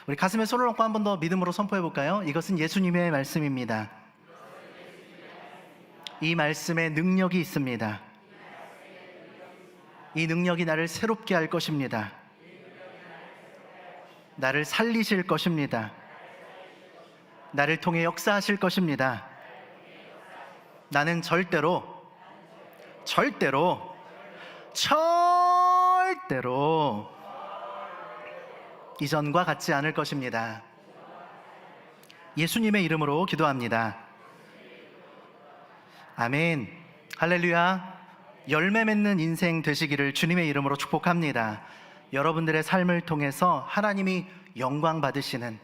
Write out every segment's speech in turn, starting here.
우리 가슴에 손을 얹고 한 번 더 믿음으로 선포해 볼까요? 이것은 예수님의 말씀입니다. 이 말씀에 능력이 있습니다. 이 능력이 나를 새롭게 할 것입니다. 나를 살리실 것입니다. 나를 통해 역사하실 것입니다. 나는 절대로 이전과 같지 않을 것입니다. 예수님의 이름으로 기도합니다. 아멘. 할렐루야. 열매 맺는 인생 되시기를 주님의 이름으로 축복합니다. 여러분들의 삶을 통해서 하나님이 영광 받으시는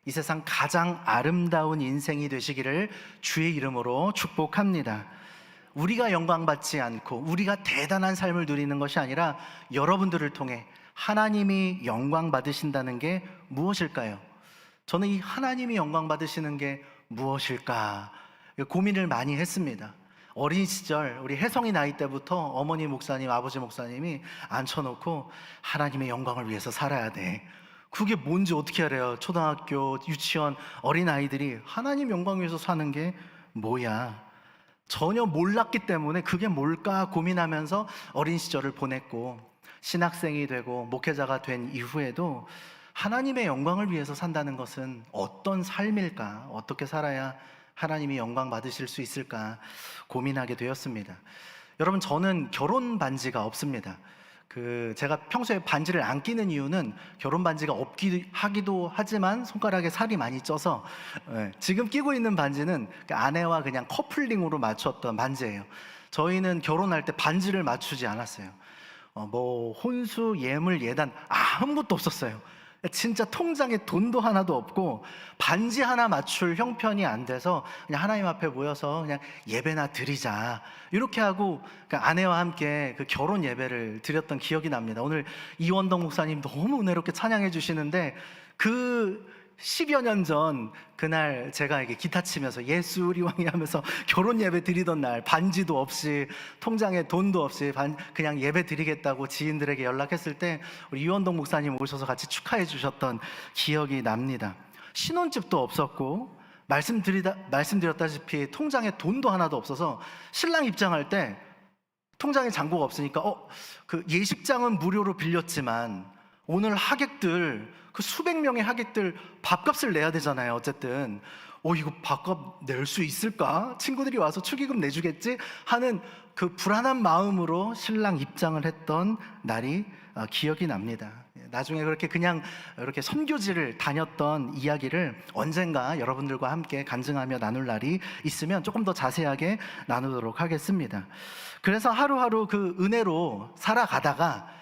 이 세상 가장 아름다운 인생이 되시기를 주의 이름으로 축복합니다. 우리가 영광 받지 않고 우리가 대단한 삶을 누리는 것이 아니라 여러분들을 통해 하나님이 영광 받으신다는 게 무엇일까요? 저는 이 하나님이 영광 받으시는 게 무엇일까 고민을 많이 했습니다. 어린 시절 우리 혜성이 나이 때부터 어머니 목사님, 아버지 목사님이 앉혀놓고 하나님의 영광을 위해서 살아야 돼. 그게 뭔지 어떻게 알아요? 초등학교, 유치원 어린아이들이 하나님 영광 위해서 사는 게 뭐야? 전혀 몰랐기 때문에 그게 뭘까 고민하면서 어린 시절을 보냈고, 신학생이 되고 목회자가 된 이후에도 하나님의 영광을 위해서 산다는 것은 어떤 삶일까? 어떻게 살아야 하나님이 영광 받으실 수 있을까 고민하게 되었습니다. 여러분, 저는 결혼 반지가 없습니다. 제가 평소에 반지를 안 끼는 이유는 결혼 반지가 하기도 하지만 손가락에 살이 많이 쪄서, 지금 끼고 있는 반지는 아내와 그냥 커플링으로 맞췄던 반지예요. 저희는 결혼할 때 반지를 맞추지 않았어요. 혼수, 예물, 예단 아무것도 없었어요. 진짜 통장에 돈도 하나도 없고 반지 하나 맞출 형편이 안 돼서 그냥 하나님 앞에 모여서 그냥 예배나 드리자 이렇게 하고 아내와 함께 그 결혼 예배를 드렸던 기억이 납니다. 오늘 이원덕 목사님 너무 은혜롭게 찬양해 주시는데, 그 10여 년 전 그날 제가 이게 기타 치면서 예수 우리 왕이 하면서 결혼 예배 드리던 날, 반지도 없이 통장에 돈도 없이 그냥 예배 드리겠다고 지인들에게 연락했을 때 우리 이원동 목사님 오셔서 같이 축하해 주셨던 기억이 납니다. 신혼집도 없었고 말씀드렸다시피 통장에 돈도 하나도 없어서 신랑 입장할 때 통장에 잔고가 없으니까 그 예식장은 무료로 빌렸지만 오늘 하객들, 그 수백 명의 하객들 밥값을 내야 되잖아요. 어쨌든 이거 밥값 낼 수 있을까? 친구들이 와서 축의금 내주겠지? 하는 그 불안한 마음으로 신랑 입장을 했던 날이 기억이 납니다. 나중에 그렇게 그냥 이렇게 선교지를 다녔던 이야기를 언젠가 여러분들과 함께 간증하며 나눌 날이 있으면 조금 더 자세하게 나누도록 하겠습니다. 그래서 하루하루 그 은혜로 살아가다가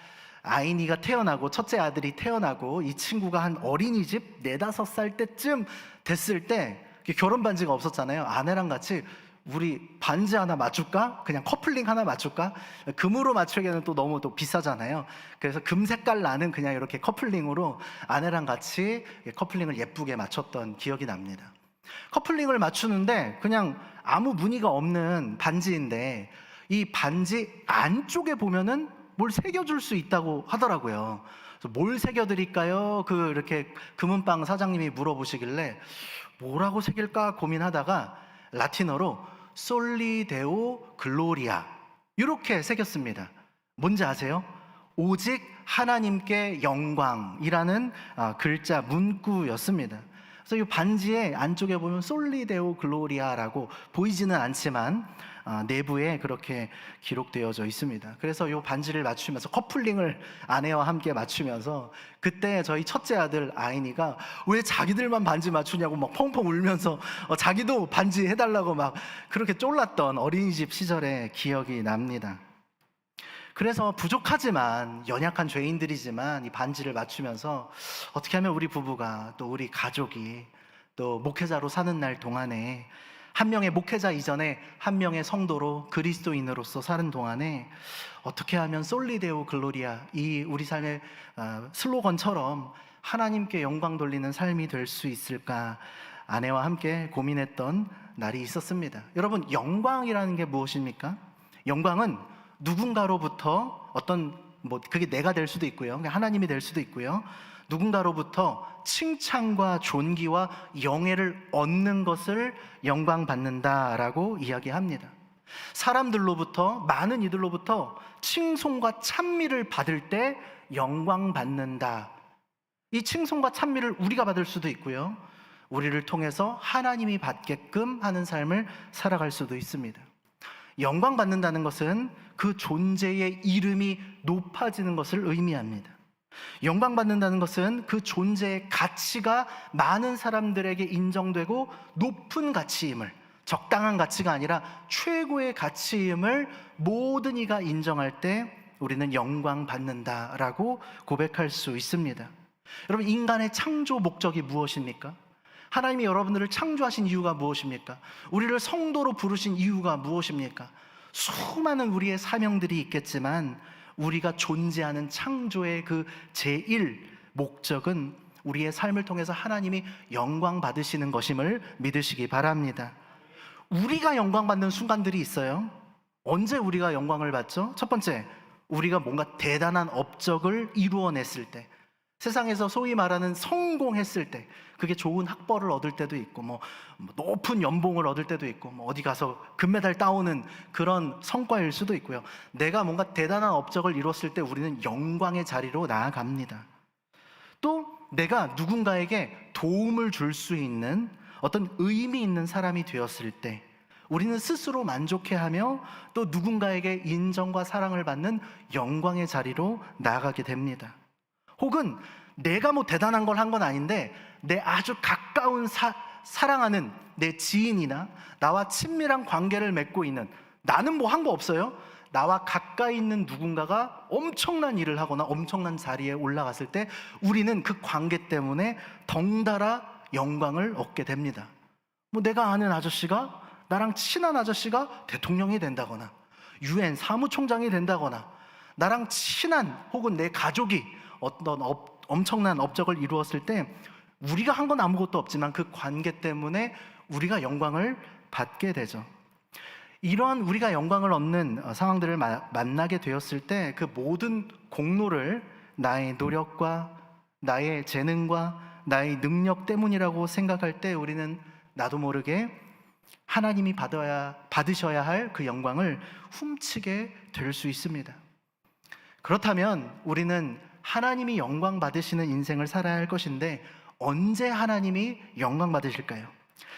아이니가 태어나고 첫째 아들이 태어나고 이 친구가 한 어린이집 4-5살 때쯤 됐을 때 결혼 반지가 없었잖아요. 아내랑 같이 우리 반지 하나 맞출까? 그냥 커플링 하나 맞출까? 금으로 맞추기에는 또 너무 또 비싸잖아요. 그래서 금 색깔 나는 그냥 이렇게 커플링으로 아내랑 같이 커플링을 예쁘게 맞췄던 기억이 납니다. 커플링을 맞추는데 그냥 아무 무늬가 없는 반지인데 이 반지 안쪽에 보면은 뭘 새겨줄 수 있다고 하더라고요. 그래서 뭘 새겨드릴까요? 이렇게 금은방 사장님이 물어보시길래 뭐라고 새길까 고민하다가 라틴어로 솔리 데오 글로리아 이렇게 새겼습니다. 뭔지 아세요? 오직 하나님께 영광이라는 글자 문구였습니다. 그래서 이 반지의 안쪽에 보면 솔리 데오 글로리아라고 보이지는 않지만 내부에 그렇게 기록되어져 있습니다. 그래서 이 반지를 맞추면서 커플링을 아내와 함께 맞추면서 그때 저희 첫째 아들 아이니가 왜 자기들만 반지 맞추냐고 막 펑펑 울면서 자기도 반지 해달라고 막 그렇게 쫄랐던 어린이집 시절의 기억이 납니다. 그래서 부족하지만 연약한 죄인들이지만 이 반지를 맞추면서 어떻게 하면 우리 부부가 또 우리 가족이 또 목회자로 사는 날 동안에 한 명의 목회자 이전에 한 명의 성도로 그리스도인으로서 사는 동안에 어떻게 하면 솔리데오 글로리아 이 우리 삶의 슬로건처럼 하나님께 영광 돌리는 삶이 될 수 있을까 아내와 함께 고민했던 날이 있었습니다. 여러분, 영광이라는 게 무엇입니까? 영광은 누군가로부터 어떤 뭐 그게 내가 될 수도 있고요, 하나님이 될 수도 있고요. 누군가로부터 칭찬과 존귀와 영예를 얻는 것을 영광받는다라고 이야기합니다. 사람들로부터, 많은 이들로부터 칭송과 찬미를 받을 때 영광받는다. 이 칭송과 찬미를 우리가 받을 수도 있고요, 우리를 통해서 하나님이 받게끔 하는 삶을 살아갈 수도 있습니다. 영광받는다는 것은 그 존재의 이름이 높아지는 것을 의미합니다. 영광받는다는 것은 그 존재의 가치가 많은 사람들에게 인정되고 높은 가치임을, 적당한 가치가 아니라 최고의 가치임을 모든 이가 인정할 때 우리는 영광받는다라고 고백할 수 있습니다. 여러분, 인간의 창조 목적이 무엇입니까? 하나님이 여러분들을 창조하신 이유가 무엇입니까? 우리를 성도로 부르신 이유가 무엇입니까? 수많은 우리의 사명들이 있겠지만 우리가 존재하는 창조의 그 제1 목적은 우리의 삶을 통해서 하나님이 영광 받으시는 것임을 믿으시기 바랍니다. 우리가 영광 받는 순간들이 있어요. 언제 우리가 영광을 받죠? 첫 번째, 우리가 뭔가 대단한 업적을 이루어냈을 때, 세상에서 소위 말하는 성공했을 때, 그게 좋은 학벌을 얻을 때도 있고, 뭐 높은 연봉을 얻을 때도 있고, 뭐 어디 가서 금메달 따오는 그런 성과일 수도 있고요. 내가 뭔가 대단한 업적을 이뤘을 때 우리는 영광의 자리로 나아갑니다. 또 내가 누군가에게 도움을 줄 수 있는 어떤 의미 있는 사람이 되었을 때 우리는 스스로 만족해하며 또 누군가에게 인정과 사랑을 받는 영광의 자리로 나아가게 됩니다. 혹은 내가 뭐 대단한 걸 한 건 아닌데 내 아주 가까운 사랑하는 내 지인이나 나와 친밀한 관계를 맺고 있는, 나는 뭐 한 거 없어요, 나와 가까이 있는 누군가가 엄청난 일을 하거나 엄청난 자리에 올라갔을 때 우리는 그 관계 때문에 덩달아 영광을 얻게 됩니다. 뭐 내가 아는 아저씨가, 나랑 친한 아저씨가 대통령이 된다거나 UN 사무총장이 된다거나 나랑 친한 혹은 내 가족이 어떤 엄청난 업적을 이루었을 때 우리가 한 건 아무것도 없지만 그 관계 때문에 우리가 영광을 받게 되죠. 이러한 우리가 영광을 얻는 상황들을 만나게 되었을 때 그 모든 공로를 나의 노력과 나의 재능과 나의 능력 때문이라고 생각할 때 우리는 나도 모르게 하나님이 받으셔야 할 그 영광을 훔치게 될 수 있습니다. 그렇다면 우리는 하나님이 영광 받으시는 인생을 살아야 할 것인데 언제 하나님이 영광 받으실까요?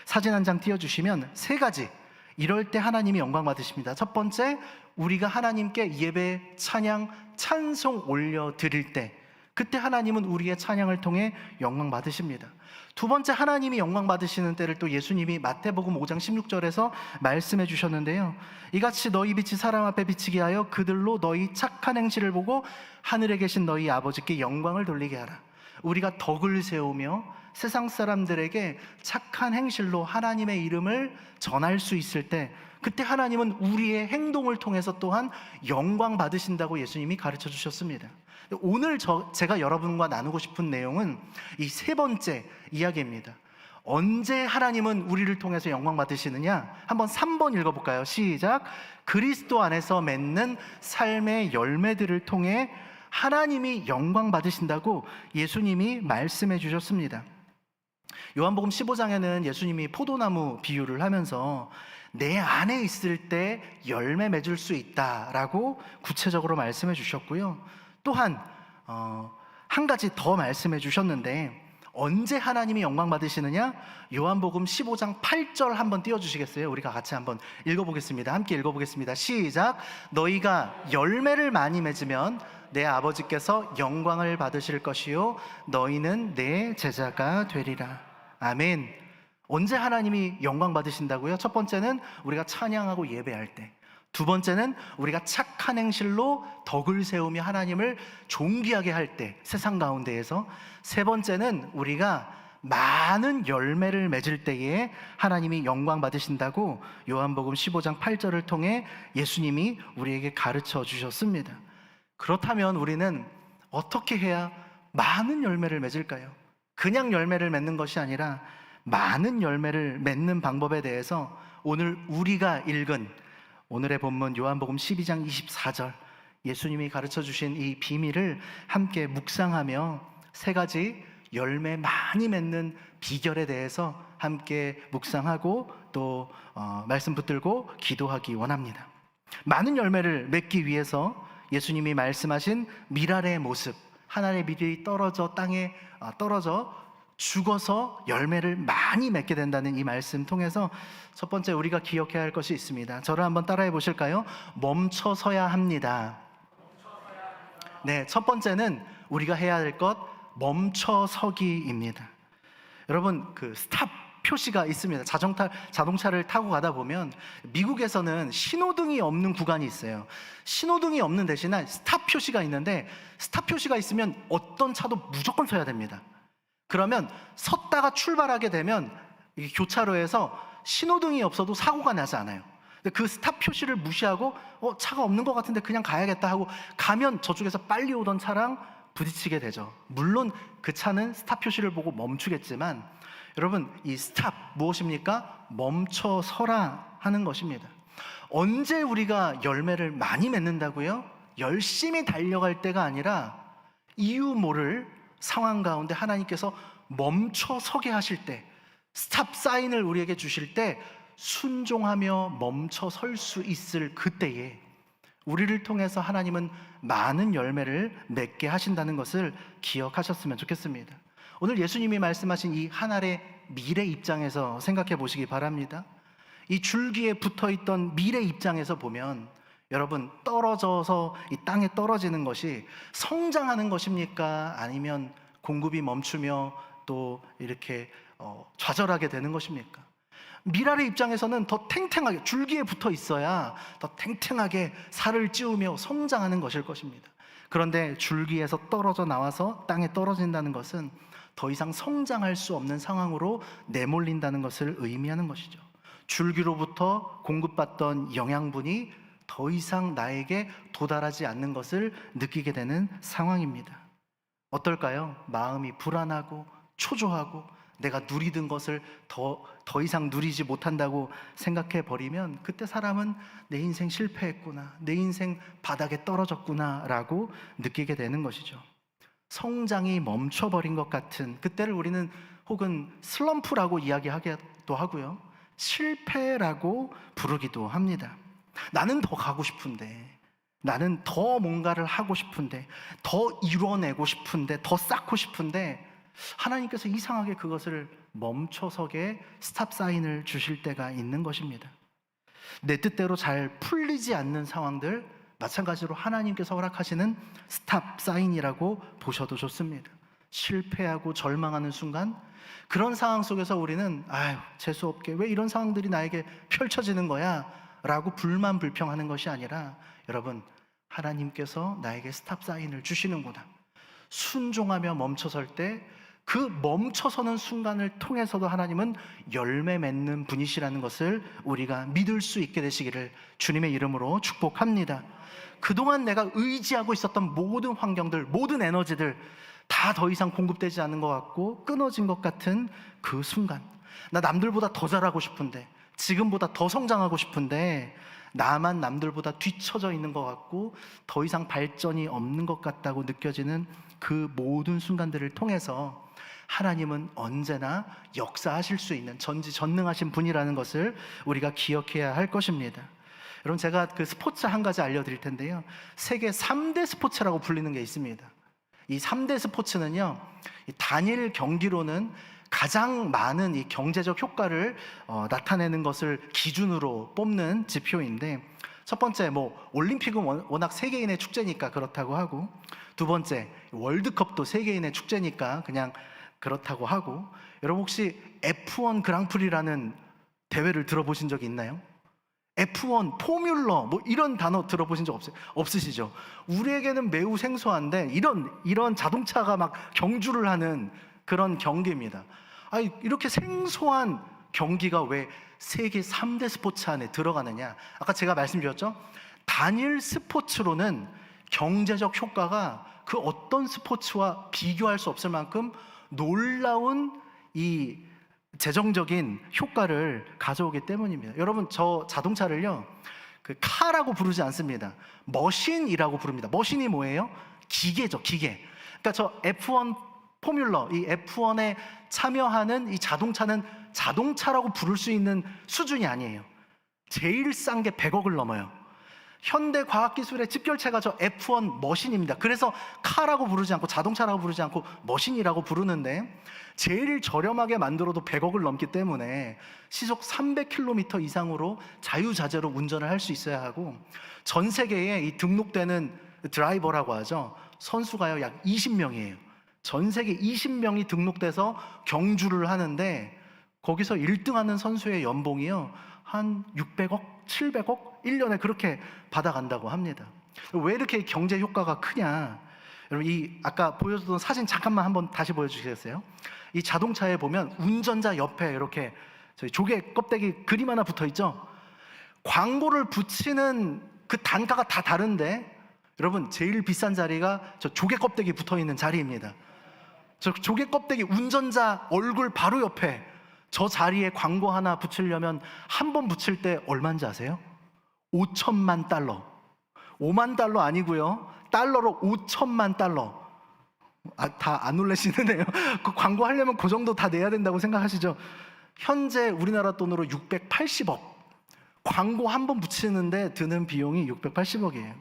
사진 한 장 띄워주시면 세 가지, 이럴 때 하나님이 영광 받으십니다. 첫 번째, 우리가 하나님께 예배, 찬양, 찬송 올려드릴 때 그때 하나님은 우리의 찬양을 통해 영광 받으십니다. 두 번째, 하나님이 영광 받으시는 때를 또 예수님이 마태복음 5장 16절에서 말씀해 주셨는데요, 이같이 너희 빛이 사람 앞에 비치게 하여 그들로 너희 착한 행실을 보고 하늘에 계신 너희 아버지께 영광을 돌리게 하라. 우리가 덕을 세우며 세상 사람들에게 착한 행실로 하나님의 이름을 전할 수 있을 때 그때 하나님은 우리의 행동을 통해서 또한 영광 받으신다고 예수님이 가르쳐 주셨습니다. 오늘 제가 여러분과 나누고 싶은 내용은 이 세 번째 이야기입니다. 언제 하나님은 우리를 통해서 영광 받으시느냐? 한번 3번 읽어볼까요? 시작. 그리스도 안에서 맺는 삶의 열매들을 통해 하나님이 영광 받으신다고 예수님이 말씀해 주셨습니다. 요한복음 15장에는 예수님이 포도나무 비유를 하면서 내 안에 있을 때 열매 맺을 수 있다라고 구체적으로 말씀해 주셨고요. 또한 한 가지 더 말씀해 주셨는데 언제 하나님이 영광 받으시느냐? 요한복음 15장 8절 한번 띄워주시겠어요? 우리가 같이 한번 읽어보겠습니다. 함께 읽어보겠습니다. 시작. 너희가 열매를 많이 맺으면 내 아버지께서 영광을 받으실 것이요 너희는 내 제자가 되리라. 아멘. 언제 하나님이 영광 받으신다고요? 첫 번째는 우리가 찬양하고 예배할 때, 두 번째는 우리가 착한 행실로 덕을 세우며 하나님을 존귀하게 할 때, 세상 가운데에서, 세 번째는 우리가 많은 열매를 맺을 때에 하나님이 영광 받으신다고 요한복음 15장 8절을 통해 예수님이 우리에게 가르쳐 주셨습니다. 그렇다면 우리는 어떻게 해야 많은 열매를 맺을까요? 그냥 열매를 맺는 것이 아니라 많은 열매를 맺는 방법에 대해서 오늘 우리가 읽은 오늘의 본문 요한복음 12장 24절 예수님이 가르쳐 주신 이 비밀을 함께 묵상하며 세 가지 열매 많이 맺는 비결에 대해서 함께 묵상하고 또 말씀 붙들고 기도하기 원합니다. 많은 열매를 맺기 위해서 예수님이 말씀하신 밀알의 모습, 하나의 밀이 떨어져 땅에 떨어져 죽어서 열매를 많이 맺게 된다는 이 말씀 통해서 첫 번째 우리가 기억해야 할 것이 있습니다. 저를 한번 따라해 보실까요? 멈춰서야 합니다. 네, 첫 번째는 우리가 해야 할 것 멈춰서기입니다. 여러분, 그 스탑 표시가 있습니다. 자동차를 타고 가다 보면 미국에서는 신호등이 없는 구간이 있어요. 신호등이 없는 대신에 스탑 표시가 있는데, 스탑 표시가 있으면 어떤 차도 무조건 서야 됩니다. 그러면 섰다가 출발하게 되면 이 교차로에서 신호등이 없어도 사고가 나지 않아요. 근데 그 스탑 표시를 무시하고 차가 없는 것 같은데 그냥 가야겠다 하고 가면 저쪽에서 빨리 오던 차랑 부딪히게 되죠. 물론 그 차는 스탑 표시를 보고 멈추겠지만, 여러분, 이 스탑 무엇입니까? 멈춰서라 하는 것입니다. 언제 우리가 열매를 많이 맺는다고요? 열심히 달려갈 때가 아니라 이유 모를 상황 가운데 하나님께서 멈춰서게 하실 때, 스탑 사인을 우리에게 주실 때 순종하며 멈춰 설 수 있을 그때에 우리를 통해서 하나님은 많은 열매를 맺게 하신다는 것을 기억하셨으면 좋겠습니다. 오늘 예수님이 말씀하신 이 한 알의 밀의 입장에서 생각해 보시기 바랍니다. 이 줄기에 붙어있던 밀의 입장에서 보면, 여러분, 떨어져서 이 땅에 떨어지는 것이 성장하는 것입니까? 아니면 공급이 멈추며 또 이렇게 좌절하게 되는 것입니까? 밀알의 입장에서는 더 탱탱하게 줄기에 붙어 있어야 더 탱탱하게 살을 찌우며 성장하는 것일 것입니다. 그런데 줄기에서 떨어져 나와서 땅에 떨어진다는 것은 더 이상 성장할 수 없는 상황으로 내몰린다는 것을 의미하는 것이죠. 줄기로부터 공급받던 영양분이 더 이상 나에게 도달하지 않는 것을 느끼게 되는 상황입니다. 어떨까요? 마음이 불안하고 초조하고 내가 누리던 것을 더 이상 누리지 못한다고 생각해 버리면, 그때 사람은 내 인생 실패했구나, 내 인생 바닥에 떨어졌구나 라고 느끼게 되는 것이죠. 성장이 멈춰버린 것 같은 그때를 우리는 혹은 슬럼프라고 이야기하기도 하고요, 실패라고 부르기도 합니다. 나는 더 가고 싶은데, 나는 더 뭔가를 하고 싶은데, 더 이뤄내고 싶은데, 더 쌓고 싶은데 하나님께서 이상하게 그것을 멈춰서게 스탑 사인을 주실 때가 있는 것입니다. 내 뜻대로 잘 풀리지 않는 상황들, 마찬가지로 하나님께서 허락하시는 스탑 사인이라고 보셔도 좋습니다. 실패하고 절망하는 순간, 그런 상황 속에서 우리는 재수없게 왜 이런 상황들이 나에게 펼쳐지는 거야? 라고 불만 불평하는 것이 아니라, 여러분, 하나님께서 나에게 스탑 사인을 주시는구나. 순종하며 멈춰설 때 그 멈춰서는 순간을 통해서도 하나님은 열매 맺는 분이시라는 것을 우리가 믿을 수 있게 되시기를 주님의 이름으로 축복합니다. 그동안 내가 의지하고 있었던 모든 환경들, 모든 에너지들 다 더 이상 공급되지 않는 것 같고 끊어진 것 같은 그 순간, 나 남들보다 더 잘하고 싶은데, 지금보다 더 성장하고 싶은데 나만 남들보다 뒤처져 있는 것 같고 더 이상 발전이 없는 것 같다고 느껴지는 그 모든 순간들을 통해서 하나님은 언제나 역사하실 수 있는 전지전능하신 분이라는 것을 우리가 기억해야 할 것입니다. 여러분, 제가 그 스포츠 한 가지 알려드릴 텐데요, 세계 3대 스포츠라고 불리는 게 있습니다. 이 3대 스포츠는요, 단일 경기로는 가장 많은 이 경제적 효과를 나타내는 것을 기준으로 뽑는 지표인데, 첫 번째, 올림픽은 워낙 세계인의 축제니까 그렇다고 하고, 두 번째, 월드컵도 세계인의 축제니까 그냥 그렇다고 하고, 여러분 혹시 F1 그랑프리라는 대회를 들어보신 적이 있나요? F1, 포뮬러 이런 단어 들어보신 적 없으시죠? 우리에게는 매우 생소한데 이런 자동차가 막 경주를 하는 그런 경기입니다. 이렇게 생소한 경기가 왜 세계 3대 스포츠 안에 들어가느냐? 아까 제가 말씀드렸죠? 단일 스포츠로는 경제적 효과가 그 어떤 스포츠와 비교할 수 없을 만큼 놀라운 이 재정적인 효과를 가져오기 때문입니다. 여러분, 저 자동차를요, 그 카라고 부르지 않습니다. 머신이라고 부릅니다. 머신이 뭐예요? 기계죠, 기계. 그러니까 저 F1 포뮬러, 이 F1에 참여하는 이 자동차는 자동차라고 부를 수 있는 수준이 아니에요. 제일 싼 게 100억을 넘어요. 현대 과학기술의 집결체가 저 F1 머신입니다. 그래서 카라고 부르지 않고 자동차라고 부르지 않고 머신이라고 부르는데, 제일 저렴하게 만들어도 100억을 넘기 때문에 시속 300km 이상으로 자유자재로 운전을 할 수 있어야 하고, 전 세계에 이 등록되는 드라이버라고 하죠, 선수가요 약 20명이에요. 전 세계 20명이 등록돼서 경주를 하는데, 거기서 1등하는 선수의 연봉이요 한 600억, 700억 1년에 그렇게 받아간다고 합니다. 왜 이렇게 경제 효과가 크냐? 여러분, 이 아까 보여줬던 사진 잠깐만 한번 다시 보여주시겠어요? 이 자동차에 보면 운전자 옆에 이렇게 저희 조개 껍데기 그림 하나 붙어 있죠? 광고를 붙이는 그 단가가 다 다른데, 여러분 제일 비싼 자리가 저 조개 껍데기 붙어 있는 자리입니다. 저 조개 껍데기 운전자 얼굴 바로 옆에 저 자리에 광고 하나 붙이려면 한 번 붙일 때 얼마인지 아세요? 5천만 달러. 5만 달러 아니고요, 달러로 5천만 달러. 다 안 놀라시네요. 그 광고 하려면 그 정도 다 내야 된다고 생각하시죠? 현재 우리나라 돈으로 680억. 광고 한 번 붙이는데 드는 비용이 680억이에요.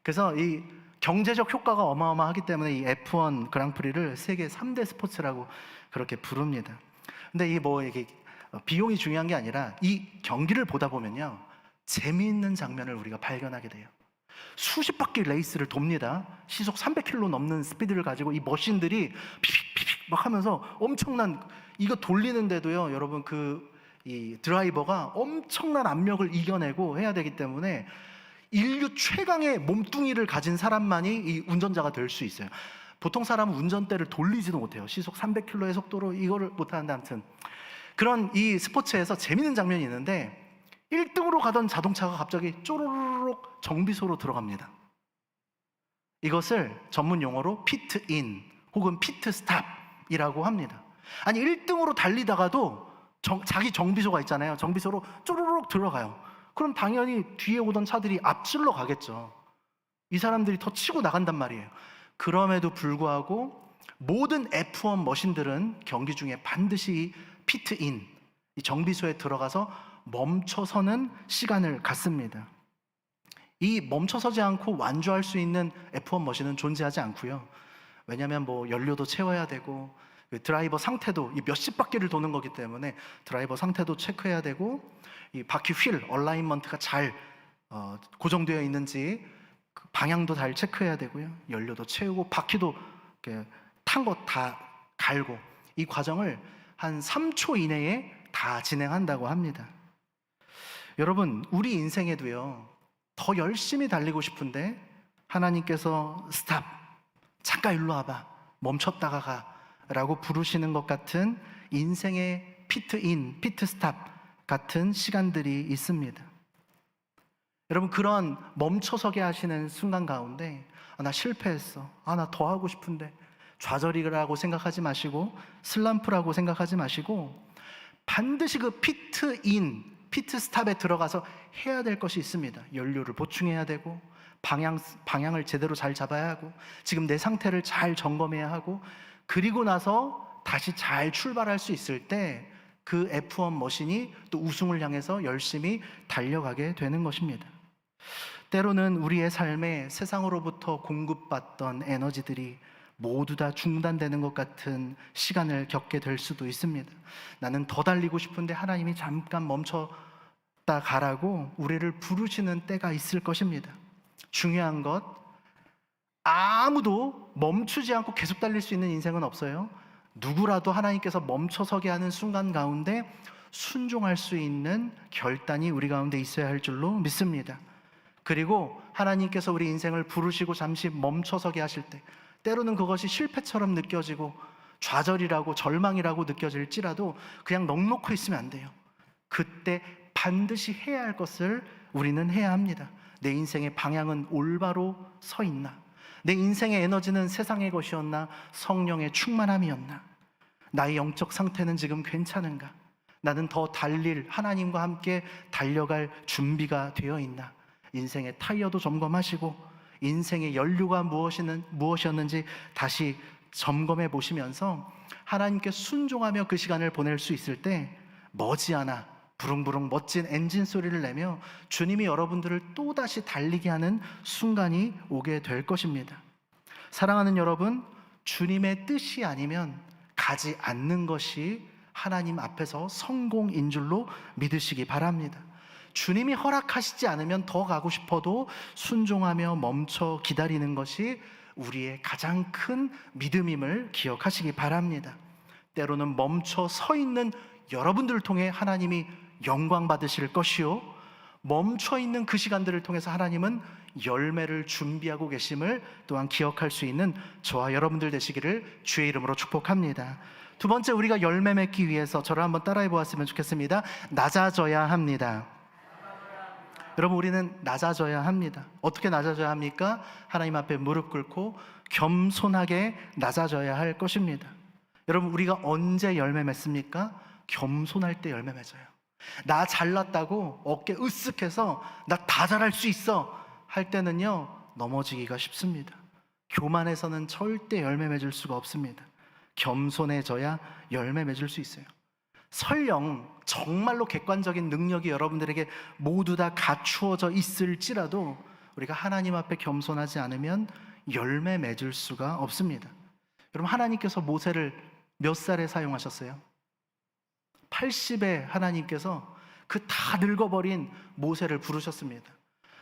그래서 이 경제적 효과가 어마어마하기 때문에 이 F1 그랑프리를 세계 3대 스포츠라고 그렇게 부릅니다. 근데 이게 비용이 중요한 게 아니라, 이 경기를 보다 보면요 재미있는 장면을 우리가 발견하게 돼요. 수십 바퀴 레이스를 돕니다. 시속 300km 넘는 스피드를 가지고 이 머신들이 피픽피픽 막 하면서 엄청난, 이거 돌리는데도요 여러분 이 드라이버가 엄청난 압력을 이겨내고 해야 되기 때문에 인류 최강의 몸뚱이를 가진 사람만이 이 운전자가 될 수 있어요. 보통 사람은 운전대를 돌리지도 못해요. 시속 300km의 속도로 이거를 못하는데, 아무튼 그런 이 스포츠에서 재밌는 장면이 있는데, 1등으로 가던 자동차가 갑자기 쪼로록 정비소로 들어갑니다. 이것을 전문 용어로 피트인 혹은 피트스탑이라고 합니다. 아니 1등으로 달리다가도 자기 정비소가 있잖아요. 정비소로 쪼로록 들어가요. 그럼 당연히 뒤에 오던 차들이 앞질러 가겠죠. 이 사람들이 더 치고 나간단 말이에요. 그럼에도 불구하고 모든 F1 머신들은 경기 중에 반드시 피트인, 이 정비소에 들어가서 멈춰서는 시간을 갖습니다. 이 멈춰서지 않고 완주할 수 있는 F1 머신은 존재하지 않고요. 왜냐하면 연료도 채워야 되고, 드라이버 상태도 이 몇십 바퀴를 도는 거기 때문에 드라이버 상태도 체크해야 되고, 이 바퀴 휠 얼라인먼트가 잘 고정되어 있는지 방향도 잘 체크해야 되고요. 연료도 채우고 바퀴도 탄 거 다 갈고, 이 과정을 한 3초 이내에 다 진행한다고 합니다. 여러분, 우리 인생에도요 더 열심히 달리고 싶은데 하나님께서 스탑, 잠깐 일로 와봐, 멈췄다가 가 라고 부르시는 것 같은 인생의 피트인, 피트스탑 같은 시간들이 있습니다. 여러분, 그런 멈춰서게 하시는 순간 가운데 나 실패했어, 나 더 하고 싶은데, 좌절이라고 생각하지 마시고 슬럼프라고 생각하지 마시고 반드시 그 피트인, 피트스탑에 들어가서 해야 될 것이 있습니다. 연료를 보충해야 되고, 방향을 제대로 잘 잡아야 하고, 지금 내 상태를 잘 점검해야 하고, 그리고 나서 다시 잘 출발할 수 있을 때 그 F1 머신이 또 우승을 향해서 열심히 달려가게 되는 것입니다. 때로는 우리의 삶에 세상으로부터 공급받던 에너지들이 모두 다 중단되는 것 같은 시간을 겪게 될 수도 있습니다. 나는 더 달리고 싶은데 하나님이 잠깐 멈췄다 가라고 우리를 부르시는 때가 있을 것입니다. 중요한 것, 아무도 멈추지 않고 계속 달릴 수 있는 인생은 없어요. 누구라도 하나님께서 멈춰서게 하는 순간 가운데 순종할 수 있는 결단이 우리 가운데 있어야 할 줄로 믿습니다. 그리고 하나님께서 우리 인생을 부르시고 잠시 멈춰서게 하실 때, 때로는 그것이 실패처럼 느껴지고 좌절이라고 절망이라고 느껴질지라도 그냥 넋놓고 있으면 안 돼요. 그때 반드시 해야 할 것을 우리는 해야 합니다. 내 인생의 방향은 올바로 서 있나? 내 인생의 에너지는 세상의 것이었나? 성령의 충만함이었나? 나의 영적 상태는 지금 괜찮은가? 나는 더 달릴, 하나님과 함께 달려갈 준비가 되어 있나? 인생의 타이어도 점검하시고 인생의 연료가 무엇이었는지 다시 점검해 보시면서 하나님께 순종하며 그 시간을 보낼 수 있을 때 머지않아 부릉부릉 멋진 엔진 소리를 내며 주님이 여러분들을 또다시 달리게 하는 순간이 오게 될 것입니다. 사랑하는 여러분, 주님의 뜻이 아니면 가지 않는 것이 하나님 앞에서 성공인 줄로 믿으시기 바랍니다. 주님이 허락하시지 않으면 더 가고 싶어도 순종하며 멈춰 기다리는 것이 우리의 가장 큰 믿음임을 기억하시기 바랍니다. 때로는 멈춰 서 있는 여러분들을 통해 하나님이 영광 받으실 것이요, 멈춰 있는 그 시간들을 통해서 하나님은 열매를 준비하고 계심을 또한 기억할 수 있는 저와 여러분들 되시기를 주의 이름으로 축복합니다. 두 번째, 우리가 열매 맺기 위해서 저를 한번 따라해 보았으면 좋겠습니다. 낮아져야 합니다. 여러분, 우리는 낮아져야 합니다. 어떻게 낮아져야 합니까? 하나님 앞에 무릎 꿇고 겸손하게 낮아져야 할 것입니다. 여러분, 우리가 언제 열매 맺습니까? 겸손할 때 열매 맺어요. 나 잘났다고 어깨 으쓱해서 나 다 잘할 수 있어 할 때는요, 넘어지기가 쉽습니다. 교만해서는 절대 열매 맺을 수가 없습니다. 겸손해져야 열매 맺을 수 있어요. 설령 정말로 객관적인 능력이 여러분들에게 모두 다 갖추어져 있을지라도 우리가 하나님 앞에 겸손하지 않으면 열매 맺을 수가 없습니다. 여러분, 하나님께서 모세를 몇 살에 사용하셨어요? 80에 하나님께서 그 다 늙어버린 모세를 부르셨습니다.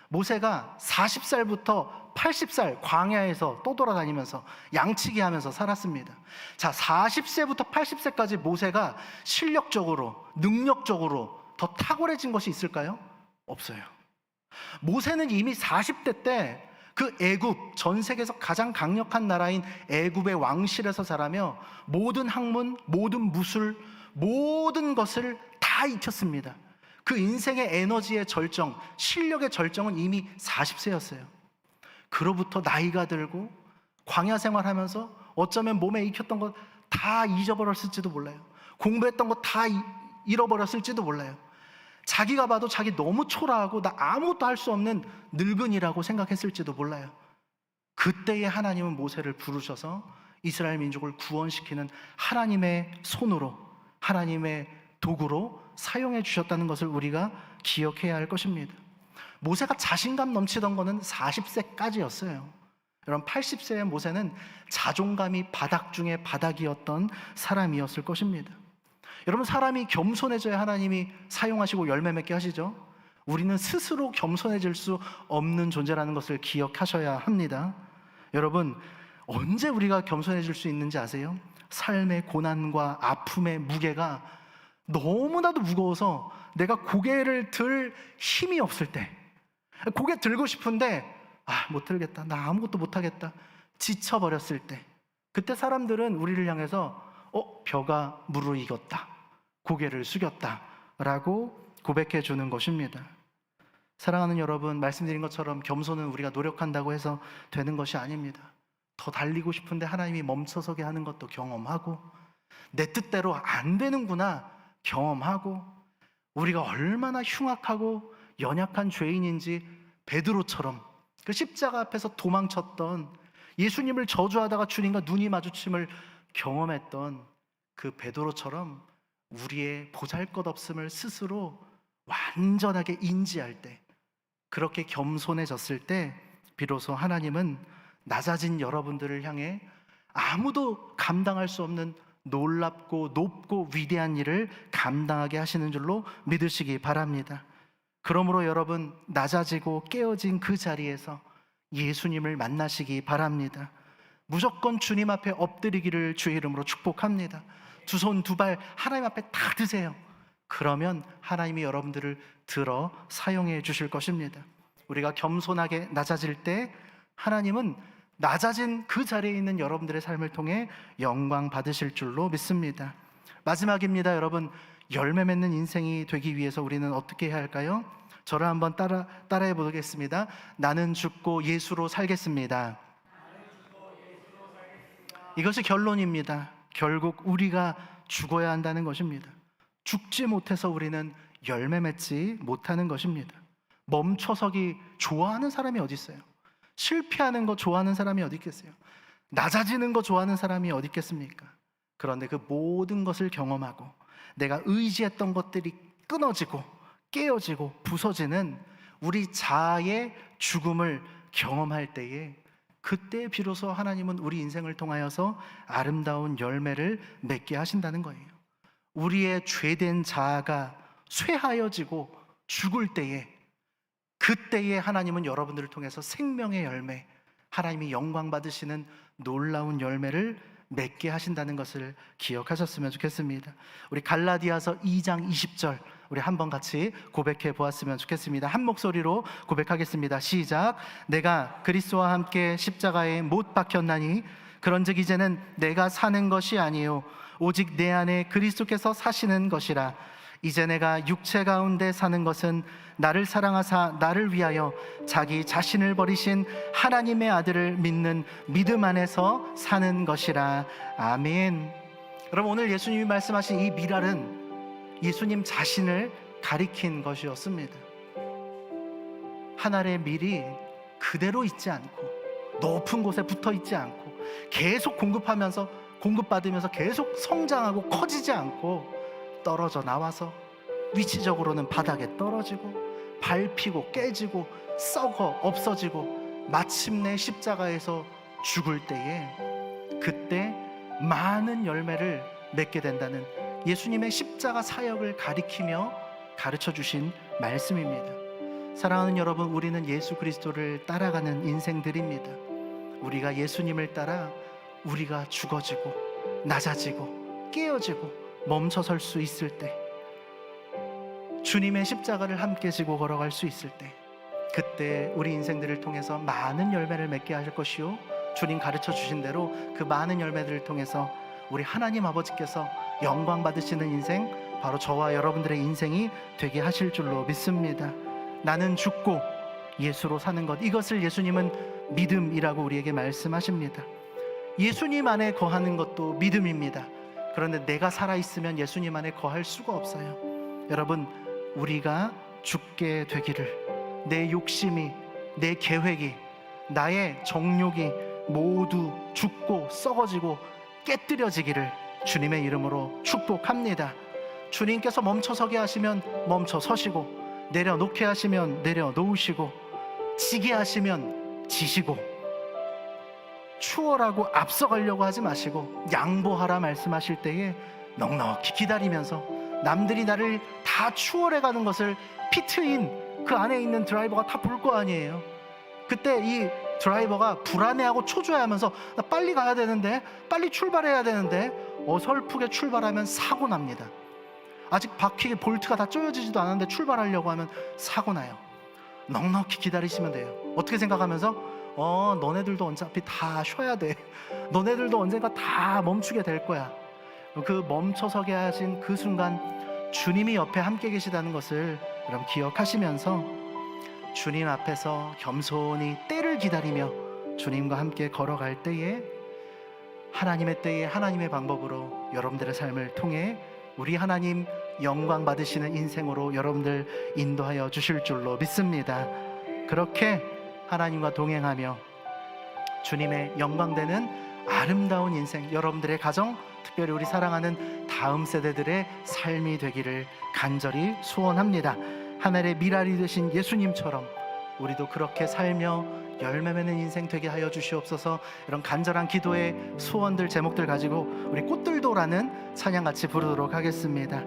모세가 40살부터 80살 광야에서 떠돌아다니면서 양치기 하면서 살았습니다. 자, 40세부터 80세까지 모세가 실력적으로, 능력적으로 더 탁월해진 것이 있을까요? 없어요. 모세는 이미 40대 때 그 애굽, 전 세계에서 가장 강력한 나라인 애굽의 왕실에서 자라며 모든 학문, 모든 무술, 모든 것을 다 익혔습니다. 그 인생의 에너지의 절정, 실력의 절정은 이미 40세였어요. 그로부터 나이가 들고 광야 생활하면서 어쩌면 몸에 익혔던 것 다 잊어버렸을지도 몰라요. 공부했던 것 다 잃어버렸을지도 몰라요. 자기가 봐도 자기 너무 초라하고 나 아무것도 할 수 없는 늙은이라고 생각했을지도 몰라요. 그때에 하나님은 모세를 부르셔서 이스라엘 민족을 구원시키는 하나님의 손으로, 하나님의 도구로 사용해 주셨다는 것을 우리가 기억해야 할 것입니다. 모세가 자신감 넘치던 것은 40세까지였어요. 여러분, 80세의 모세는 자존감이 바닥 중에 바닥이었던 사람이었을 것입니다. 여러분, 사람이 겸손해져야 하나님이 사용하시고 열매 맺게 하시죠. 우리는 스스로 겸손해질 수 없는 존재라는 것을 기억하셔야 합니다. 여러분, 언제 우리가 겸손해질 수 있는지 아세요? 삶의 고난과 아픔의 무게가 너무나도 무거워서 내가 고개를 들 힘이 없을 때, 고개 들고 싶은데 못 들겠다, 나 아무것도 못하겠다, 지쳐버렸을 때, 그때 사람들은 우리를 향해서 벼가 무르익었다, 고개를 숙였다 라고 고백해 주는 것입니다. 사랑하는 여러분, 말씀드린 것처럼 겸손은 우리가 노력한다고 해서 되는 것이 아닙니다. 더 달리고 싶은데 하나님이 멈춰서게 하는 것도 경험하고, 내 뜻대로 안 되는구나 경험하고, 우리가 얼마나 흉악하고 연약한 죄인인지 베드로처럼 그 십자가 앞에서 도망쳤던, 예수님을 저주하다가 주님과 눈이 마주침을 경험했던 그 베드로처럼 우리의 보잘것없음을 스스로 완전하게 인지할 때, 그렇게 겸손해졌을 때 비로소 하나님은 낮아진 여러분들을 향해 아무도 감당할 수 없는 놀랍고 높고 위대한 일을 감당하게 하시는 줄로 믿으시기 바랍니다. 그러므로 여러분, 낮아지고 깨어진 그 자리에서 예수님을 만나시기 바랍니다. 무조건 주님 앞에 엎드리기를 주의 이름으로 축복합니다. 두 손 두 발 하나님 앞에 다 드세요. 그러면 하나님이 여러분들을 들어 사용해 주실 것입니다. 우리가 겸손하게 낮아질 때 하나님은 낮아진 그 자리에 있는 여러분들의 삶을 통해 영광 받으실 줄로 믿습니다. 마지막입니다. 여러분, 열매 맺는 인생이 되기 위해서 우리는 어떻게 해야 할까요? 저를 한번 따라해 보겠습니다. 나는 죽고 예수로 살겠습니다. 이것이 결론입니다. 결국 우리가 죽어야 한다는 것입니다. 죽지 못해서 우리는 열매 맺지 못하는 것입니다. 멈춰서기 좋아하는 사람이 어디 있어요? 실패하는 거 좋아하는 사람이 어디 있겠어요? 낮아지는 거 좋아하는 사람이 어디 있겠습니까? 그런데 그 모든 것을 경험하고 내가 의지했던 것들이 끊어지고 깨어지고 부서지는 우리 자아의 죽음을 경험할 때에, 그때 비로소 하나님은 우리 인생을 통하여서 아름다운 열매를 맺게 하신다는 거예요. 우리의 죄된 자아가 쇠하여지고 죽을 때에, 그때에 하나님은 여러분들을 통해서 생명의 열매, 하나님이 영광 받으시는 놀라운 열매를 맺게 하신다는 것을 기억하셨으면 좋겠습니다. 우리 갈라디아서 2장 20절 우리 한번 같이 고백해 보았으면 좋겠습니다. 한 목소리로 고백하겠습니다. 시작. 내가 그리스도와 함께 십자가에 못 박혔나니 그런즉 이제는 내가 사는 것이 아니요 오직 내 안에 그리스도께서 사시는 것이라. 이제 내가 육체 가운데 사는 것은 나를 사랑하사 나를 위하여 자기 자신을 버리신 하나님의 아들을 믿는 믿음 안에서 사는 것이라. 아멘. 여러분, 오늘 예수님이 말씀하신 이 미랄은 예수님 자신을 가리킨 것이었습니다. 하늘의 밀이 그대로 있지 않고 높은 곳에 붙어 있지 않고 계속 공급받으면서 계속 성장하고 커지지 않고 떨어져 나와서 위치적으로는 바닥에 떨어지고 밟히고 깨지고 썩어 없어지고 마침내 십자가에서 죽을 때에, 그때 많은 열매를 맺게 된다는 예수님의 십자가 사역을 가리키며 가르쳐 주신 말씀입니다. 사랑하는 여러분, 우리는 예수 그리스도를 따라가는 인생들입니다. 우리가 예수님을 따라 우리가 죽어지고 낮아지고 깨어지고 멈춰설 수 있을 때, 주님의 십자가를 함께 지고 걸어갈 수 있을 때, 그때 우리 인생들을 통해서 많은 열매를 맺게 하실 것이요, 주님 가르쳐 주신 대로 그 많은 열매들을 통해서 우리 하나님 아버지께서 영광 받으시는 인생, 바로 저와 여러분들의 인생이 되게 하실 줄로 믿습니다. 나는 죽고 예수로 사는 것, 이것을 예수님은 믿음이라고 우리에게 말씀하십니다. 예수님 안에 거하는 것도 믿음입니다. 그런데 내가 살아있으면 예수님 안에 거할 수가 없어요. 여러분, 우리가 죽게 되기를, 내 욕심이, 내 계획이, 나의 정욕이 모두 죽고 썩어지고 깨뜨려지기를 주님의 이름으로 축복합니다. 주님께서 멈춰서게 하시면 멈춰 서시고, 내려놓게 하시면 내려놓으시고, 지게 하시면 지시고, 추월하고 앞서가려고 하지 마시고 양보하라 말씀하실 때에 넉넉히 기다리면서 남들이 나를 다 추월해가는 것을 피트인 그 안에 있는 드라이버가 다 볼 거 아니에요. 그때 이 드라이버가 불안해하고 초조해하면서 나 빨리 가야 되는데, 빨리 출발해야 되는데 어설프게 출발하면 사고 납니다. 아직 바퀴 볼트가 다 조여지지도 않았는데 출발하려고 하면 사고 나요. 넉넉히 기다리시면 돼요. 어떻게 생각하면서 너네들도 어차피 다 쉬어야 돼. 너네들도 언젠가 다 멈추게 될 거야. 그 멈춰서게 하신 그 순간 주님이 옆에 함께 계시다는 것을 여러분 기억하시면서 주님 앞에서 겸손히 때를 기다리며 주님과 함께 걸어갈 때에, 하나님의 때에 하나님의 방법으로 여러분들의 삶을 통해 우리 하나님 영광 받으시는 인생으로 여러분들 인도하여 주실 줄로 믿습니다. 그렇게 하나님과 동행하며 주님의 영광되는 아름다운 인생, 여러분들의 가정, 특별히 우리 사랑하는 다음 세대들의 삶이 되기를 간절히 소원합니다. 하늘의 미랄이 되신 예수님처럼 우리도 그렇게 살며 열매 맺는 인생 되게 하여 주시옵소서. 이런 간절한 기도의 소원들, 제목들 가지고 우리 꽃들도라는 찬양 같이 부르도록 하겠습니다.